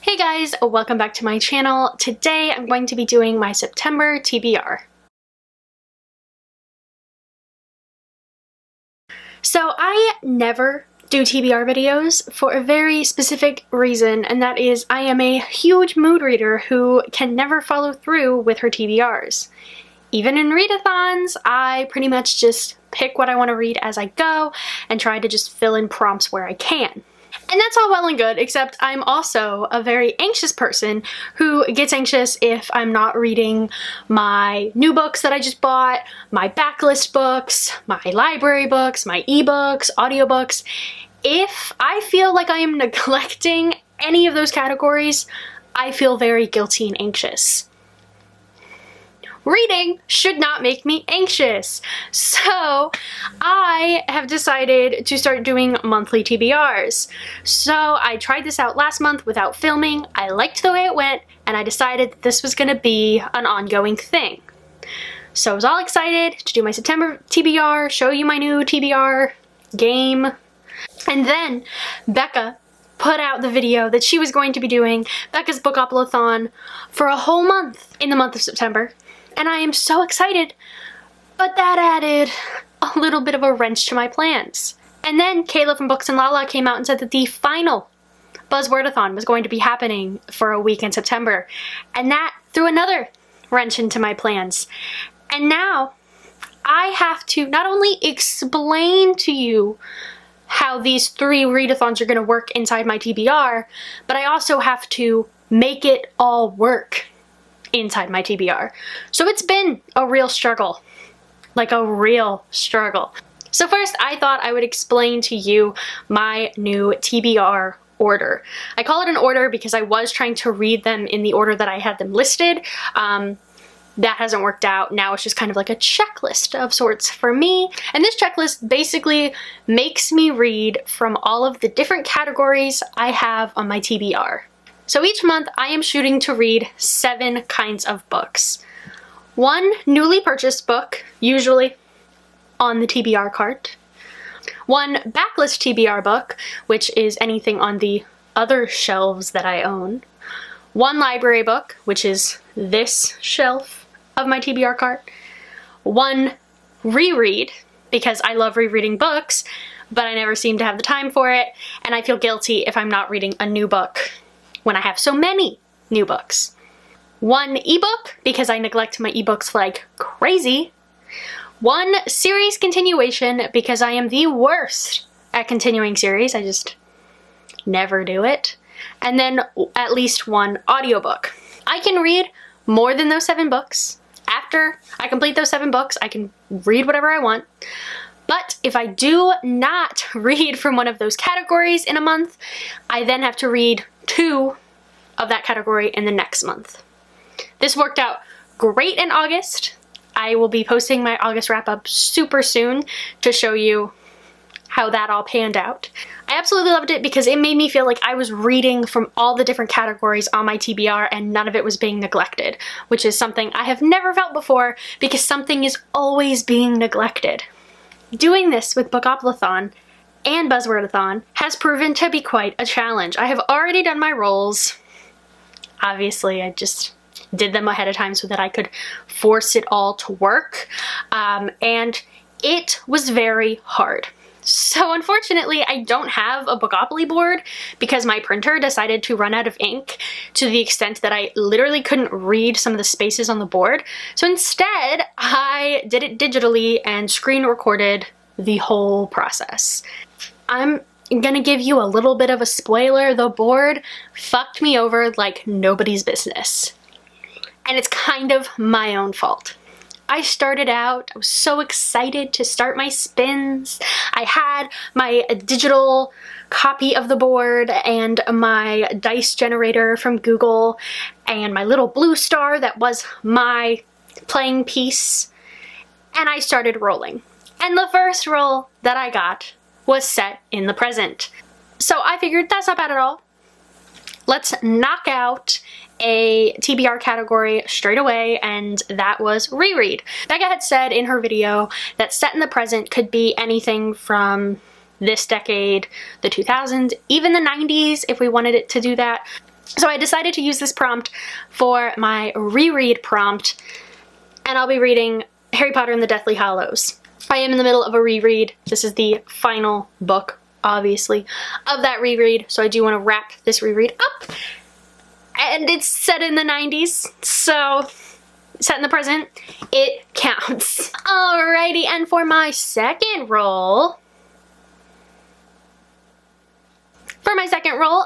Hey guys, welcome back to my channel. Today I'm going to be doing my September TBR. So I never do TBR videos for a very specific reason, and that is I am a huge mood reader who can never follow through with her TBRs. Even in readathons, I pretty much just pick what I want to read as I go and try to just fill in prompts where I can. And that's all well and good, except I'm also a very anxious person who gets anxious if I'm not reading my new books that I just bought, my backlist books, my library books, my ebooks, audiobooks. If I feel like I am neglecting any of those categories, I feel very guilty and anxious. Reading should not make me anxious. So I have decided to start doing monthly TBRs. So I tried this out last month without filming. I liked the way it went, and I decided that this was gonna be an ongoing thing. So I was all excited to do my September TBR, show you my new TBR game. And then Becca put out the video that she was going to be doing Becca's Bookopolothon for a whole month in the month of September. And I am so excited, but that added a little bit of a wrench to my plans. And then Kayla from Books and Lala came out and said that the final Buzzwordathon was going to be happening for a week in September. And that threw another wrench into my plans. And now I have to not only explain to you how these 3 readathons are going to work inside my TBR, but I also have to make it all work inside my TBR. So it's been a real struggle. Like a real struggle. So first, I thought I would explain to you my new TBR order. I call it an order because I was trying to read them in the order that I had them listed. That hasn't worked out. Now it's just kind of like a checklist of sorts for me. And this checklist basically makes me read from all of the different categories I have on my TBR. So each month I am shooting to read 7 kinds of books. 1 newly purchased book, usually on the TBR cart. 1 backlist TBR book, which is anything on the other shelves that I own. 1 library book, which is this shelf of my TBR cart. 1 reread, because I love rereading books, but I never seem to have the time for it, and I feel guilty if I'm not reading a new book when I have so many new books. 1 ebook, because I neglect my ebooks like crazy. 1 series continuation, because I am the worst at continuing series. I just never do it. And then at least 1 audiobook. I can read more than those 7 books. After I complete those 7 books, I can read whatever I want. But if I do not read from one of those categories in a month, I then have to read 2 of that category in the next month. This worked out great in August. I will be posting my August wrap-up super soon to show you how that all panned out. I absolutely loved it because it made me feel like I was reading from all the different categories on my TBR and none of it was being neglected, which is something I have never felt before because something is always being neglected. Doing this with Bookopolothon and Buzzwordathon has proven to be quite a challenge. I have already done my roles. Obviously, I just did them ahead of time so that I could force it all to work. And it was very hard. So unfortunately, I don't have a Bookopoly board because my printer decided to run out of ink to the extent that I literally couldn't read some of the spaces on the board. So instead, I did it digitally and screen recorded the whole process. I'm gonna give you a little bit of a spoiler. The board fucked me over like nobody's business. And it's kind of my own fault. I started out, I was so excited to start my spins. I had my digital copy of the board and my dice generator from Google and my little blue star that was my playing piece. And I started rolling. And the first roll that I got was set in the present. So I figured that's not bad at all. Let's knock out a TBR category straight away, and that was reread. Becca had said in her video that set in the present could be anything from this decade, the 2000s, even the 90s if we wanted it to do that. So I decided to use this prompt for my reread prompt, and I'll be reading Harry Potter and the Deathly Hallows. I am in the middle of a reread. This is the final book, obviously, of that reread, so I do want to wrap this reread up. And it's set in the 90s, so set in the present, it counts. Alrighty, and for my second roll,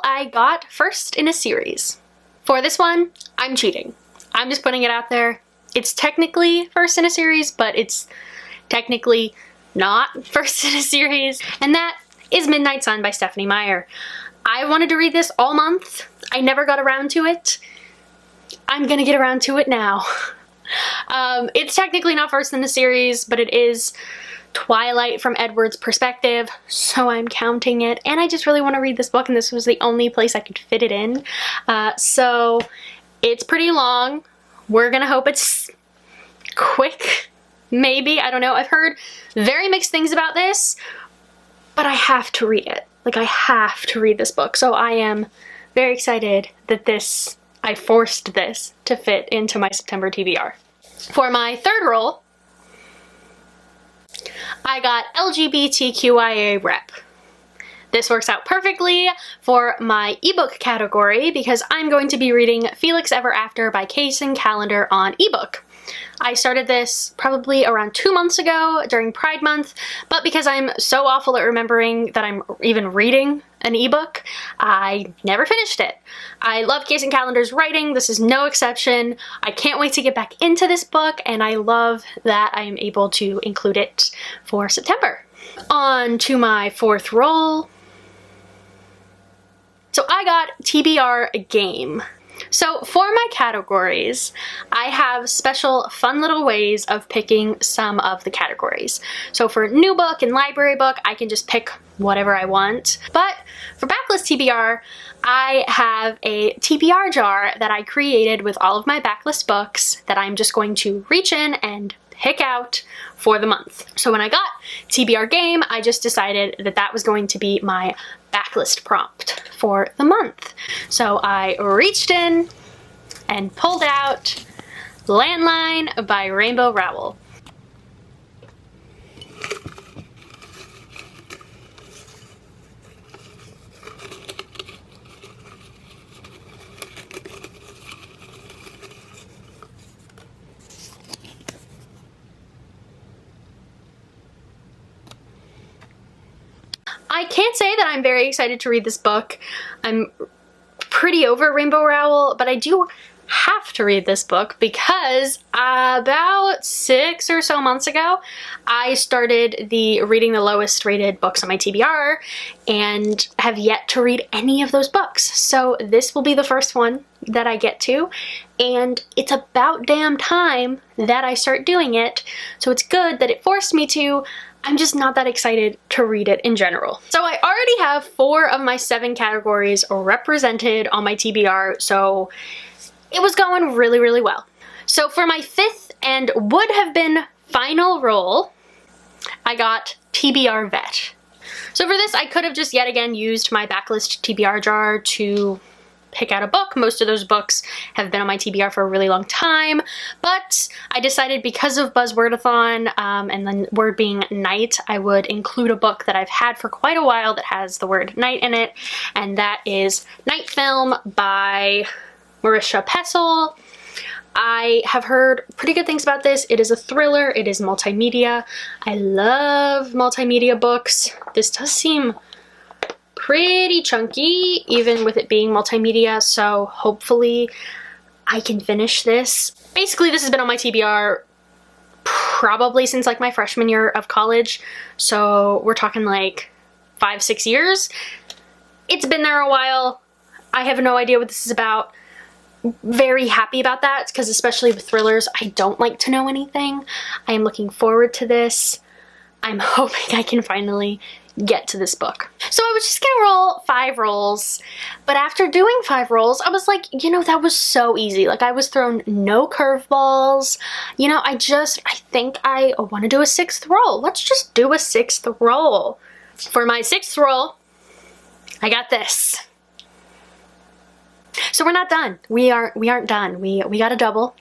I got first in a series. For this one, I'm cheating. I'm just putting it out there. It's technically first in a series, but it's technically not first in a series, and that is Midnight Sun by Stephanie Meyer. I wanted to read this all month. I never got around to it. I'm gonna get around to it now. It's technically not first in the series, but it is Twilight from Edward's perspective, so I'm counting it. And I just really want to read this book, and this was the only place I could fit it in. So it's pretty long. We're gonna hope it's quick, maybe. I don't know. I've heard very mixed things about this, but I have to read it. Like, I have to read this book. So I am very excited that I forced this to fit into my September TBR. For my third roll, I got LGBTQIA rep. This works out perfectly for my ebook category because I'm going to be reading Felix Ever After by Kaysen Calendar on ebook. I started this probably around 2 months ago during Pride Month, but because I'm so awful at remembering that I'm even reading an ebook, I never finished it. I love Kaysen Calendar's writing. This is no exception. I can't wait to get back into this book, and I love that I am able to include it for September. On to my fourth roll. So I got TBR game. So for my categories, I have special fun little ways of picking some of the categories. So for new book and library book, I can just pick whatever I want. But for backlist TBR, I have a TBR jar that I created with all of my backlist books that I'm just going to reach in and pick out for the month. So when I got TBR game, I just decided that that was going to be my backlist prompt for the month. So I reached in and pulled out Landline by Rainbow Rowell. I can't say that I'm very excited to read this book. I'm pretty over Rainbow Rowell, but I do have to read this book because about 6 or so months ago, I started reading the lowest rated books on my TBR and have yet to read any of those books. So this will be the first one that I get to, and it's about damn time that I start doing it. So it's good that it forced me to. I'm just not that excited to read it in general. So I already have 4 of my 7 categories represented on my TBR, so it was going really, really well. So for my 5th and would have been final roll, I got TBR Vet. So for this, I could have just yet again used my backlist TBR jar to pick out a book. Most of those books have been on my TBR for a really long time, but I decided because of Buzzwordathon and the word being night, I would include a book that I've had for quite a while that has the word night in it, and that is Night Film by Marisha Pessel. I have heard pretty good things about this. It is a thriller, it is multimedia. I love multimedia books. This does seem pretty chunky, even with it being multimedia, so hopefully I can finish this. Basically, this has been on my TBR probably since like my freshman year of college, so we're talking like 5-6 years. It's been there a while. I have no idea what this is about. Very happy about that, because especially with thrillers, I don't like to know anything. I am looking forward to this. I'm hoping I can finally get to this book. So I was just gonna roll 5 rolls, but after doing 5 rolls, I was like, you know, that was so easy. Like, I was thrown no curveballs. You know, I think I want to do a 6th roll. Let's just do a 6th roll. For my 6th roll, I got this. So we're not done. We aren't done. We got a double.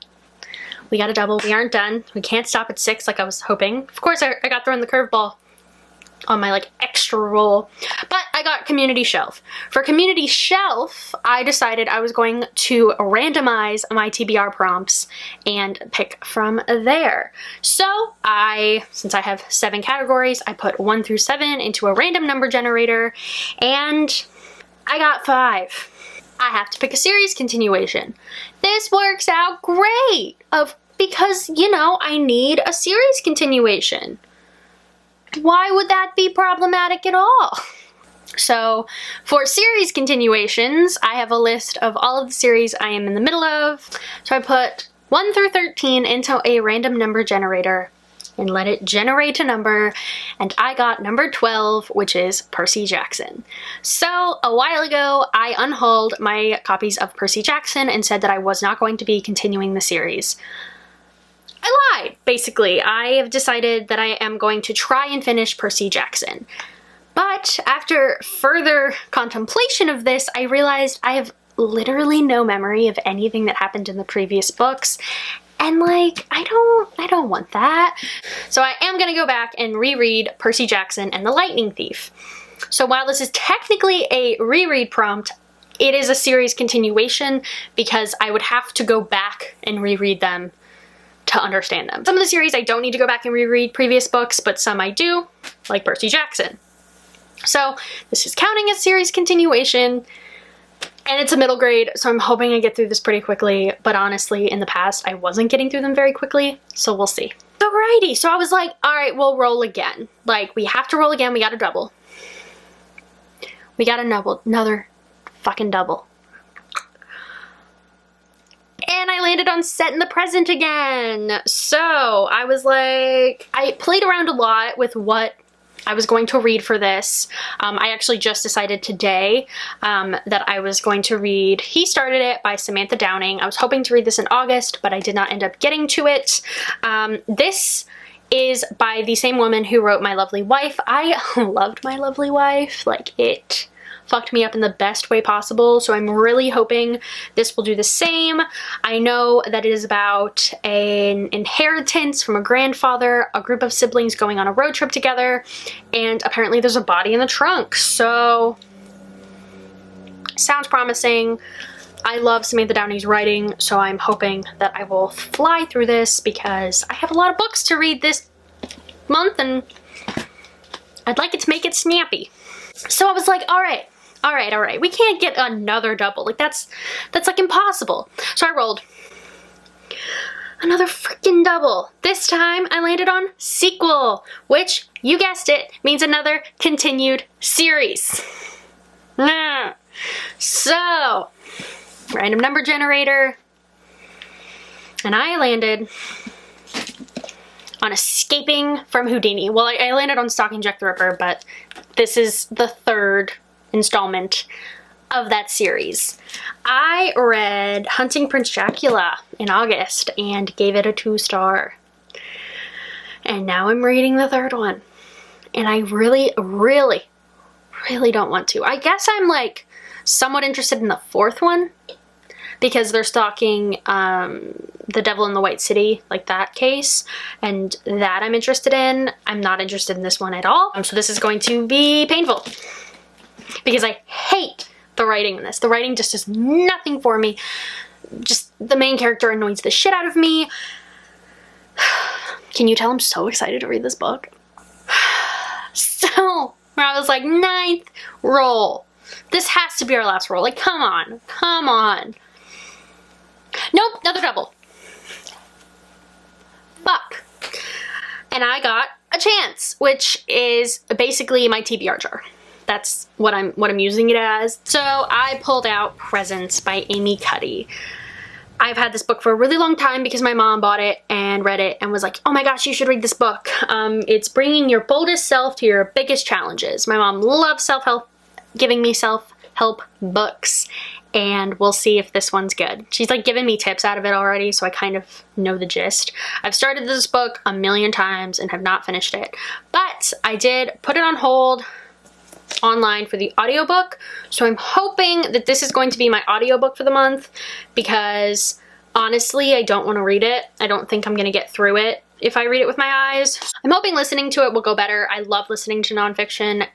We got a double. We aren't done. We can't stop at 6 like I was hoping. Of course, I got thrown the curveball on my like extra roll, but I got community shelf. For community shelf, I decided I was going to randomize my TBR prompts and pick from there. So since I have 7 categories, I put 1 through 7 into a random number generator, and I got 5. I have to pick a series continuation. This works out great because, you know, I need a series continuation. Why would that be problematic at all? So for series continuations, I have a list of all of the series I am in the middle of. So I put 1 through 13 into a random number generator and let it generate a number, and I got number 12, which is Percy Jackson. So a while ago, I unhauled my copies of Percy Jackson and said that I was not going to be continuing the series. I lied, basically. I have decided that I am going to try and finish Percy Jackson. But after further contemplation of this, I realized I have literally no memory of anything that happened in the previous books. And like, I don't want that. So I am gonna go back and reread Percy Jackson and the Lightning Thief. So while this is technically a reread prompt, it is a series continuation because I would have to go back and reread them to understand them. Some of the series I don't need to go back and reread previous books, but some I do, like Percy Jackson. So this is counting as series continuation, and it's a middle grade, so I'm hoping I get through this pretty quickly, but honestly, in the past, I wasn't getting through them very quickly, so we'll see. Alrighty, so I was like, alright, we'll roll again. Like, we have to roll again, we got a double. We got another fucking double. And I landed on Set in the Present again. So I was like, I played around a lot with what I was going to read for this. I actually just decided today that I was going to read He Started It by Samantha Downing. I was hoping to read this in August, but I did not end up getting to it. This is by the same woman who wrote My Lovely Wife. I loved My Lovely Wife. Like, it fucked me up in the best way possible, so I'm really hoping this will do the same. I know that it is about an inheritance from a grandfather, a group of siblings going on a road trip together, and apparently there's a body in the trunk, so sounds promising. I love Samantha Downing's writing, so I'm hoping that I will fly through this because I have a lot of books to read this month and I'd like it to make it snappy. So I was like, all right, we can't get another double. Like, that's like impossible. So I rolled another freaking double. This time I landed on sequel, which, you guessed it, means another continued series. So, random number generator, and I landed on Escaping from Houdini. Well, I landed on Stalking Jack the Ripper, but this is the 3rd installment of that series. I read Hunting Prince Dracula in August and gave it a 2-star. And now I'm reading the 3rd one. And I really don't want to. I guess I'm like somewhat interested in the 4th one because they're stalking The Devil in the White City, like that case, and that I'm interested in. I'm not interested in this one at all. So this is going to be painful because I hate the writing in this. The writing just does nothing for me. Just the main character annoys the shit out of me. Can you tell I'm so excited to read this book? So I was like, 9th roll. This has to be our last roll. Like, come on. Nope, another double. Fuck. And I got a chance, which is basically my TBR jar. That's what I'm using it as. So I pulled out Presents by Amy Cuddy. I've had this book for a really long time because my mom bought it and read it and was like, oh my gosh, you should read this book. It's bringing your boldest self to your biggest challenges. My mom loves self-help, giving me self-help books, and we'll see if this one's good. She's like given me tips out of it already, so I kind of know the gist. I've started this book a million times and have not finished it, but I did put it on hold online for the audiobook. So I'm hoping that this is going to be my audiobook for the month because honestly, I don't want to read it. I don't think I'm going to get through it if I read it with my eyes. I'm hoping listening to it will go better. I love listening to nonfiction.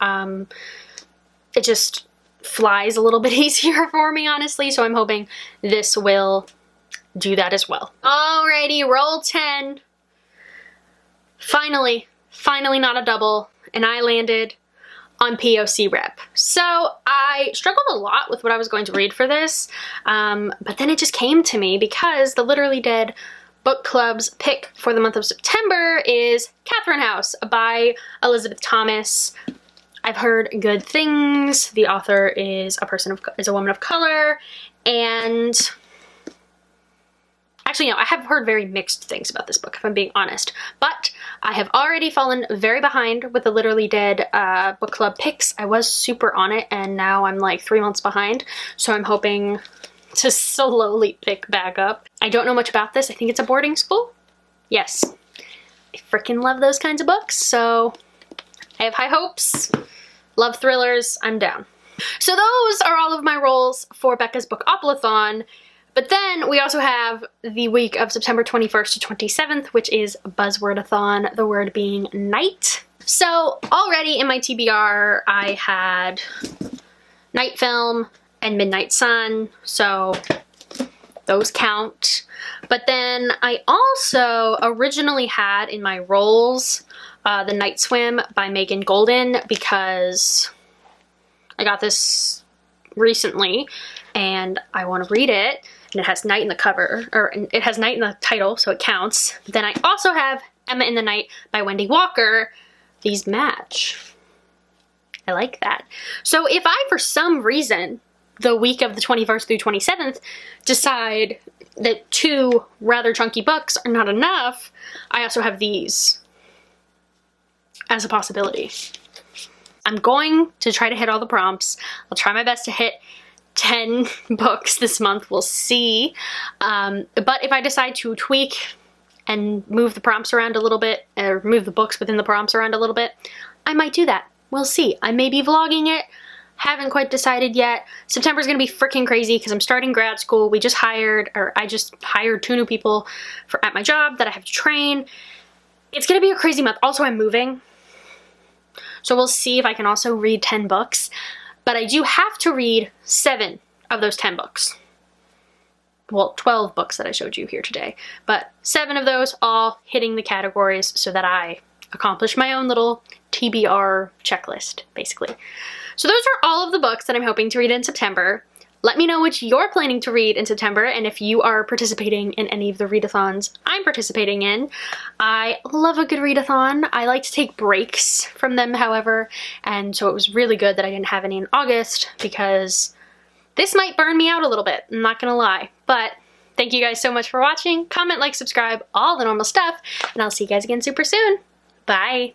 It just flies a little bit easier for me, honestly. So I'm hoping this will do that as well. Alrighty, roll 10. Finally not a double, and I landed on POC rep. So I struggled a lot with what I was going to read for this, but then it just came to me because the Literally Dead book club's pick for the month of September is Catherine House by Elizabeth Thomas. I've heard good things. The author is a woman of color, and actually, no, I have heard very mixed things about this book, if I'm being honest. But I have already fallen very behind with the Literally Dead book club picks. I was super on it, and now I'm like 3 months behind. So I'm hoping to slowly pick back up. I don't know much about this. I think it's a boarding school. Yes. I freaking love those kinds of books, so I have high hopes. Love thrillers. I'm down. So those are all of my rolls for Becca's Bookopolothon. But then we also have the week of September 21st to 27th, which is Buzzwordathon, the word being night. So already in my TBR, I had Night Film and Midnight Sun, so those count. But then I also originally had in my rolls The Night Swim by Megan Golden because I got this recently and I want to read it. And it has night in the cover, or it has night in the title, so it counts. Then I also have Emma in the Night by Wendy Walker. These match. I like that. So if I, for some reason, the week of the 21st through 27th, decide that 2 rather chunky books are not enough, I also have these as a possibility. I'm going to try to hit all the prompts. I'll try my best to hit 10 books this month, we'll see. But if I decide to tweak and move the prompts around a little bit, or move the books within the prompts around a little bit, I might do that. We'll see. I may be vlogging it. Haven't quite decided yet. September's gonna be freaking crazy because I'm starting grad school. I just hired 2 new people at my job that I have to train. It's gonna be a crazy month. Also, I'm moving. So we'll see if I can also read 10 books. But I do have to read 7 of those 10 books. Well, 12 books that I showed you here today. But 7 of those all hitting the categories so that I accomplish my own little TBR checklist, basically. So those are all of the books that I'm hoping to read in September. Let me know which you're planning to read in September and if you are participating in any of the readathons I'm participating in. I love a good readathon. I like to take breaks from them, however, and so it was really good that I didn't have any in August because this might burn me out a little bit, I'm not gonna lie. But thank you guys so much for watching. Comment, like, subscribe, all the normal stuff, and I'll see you guys again super soon. Bye!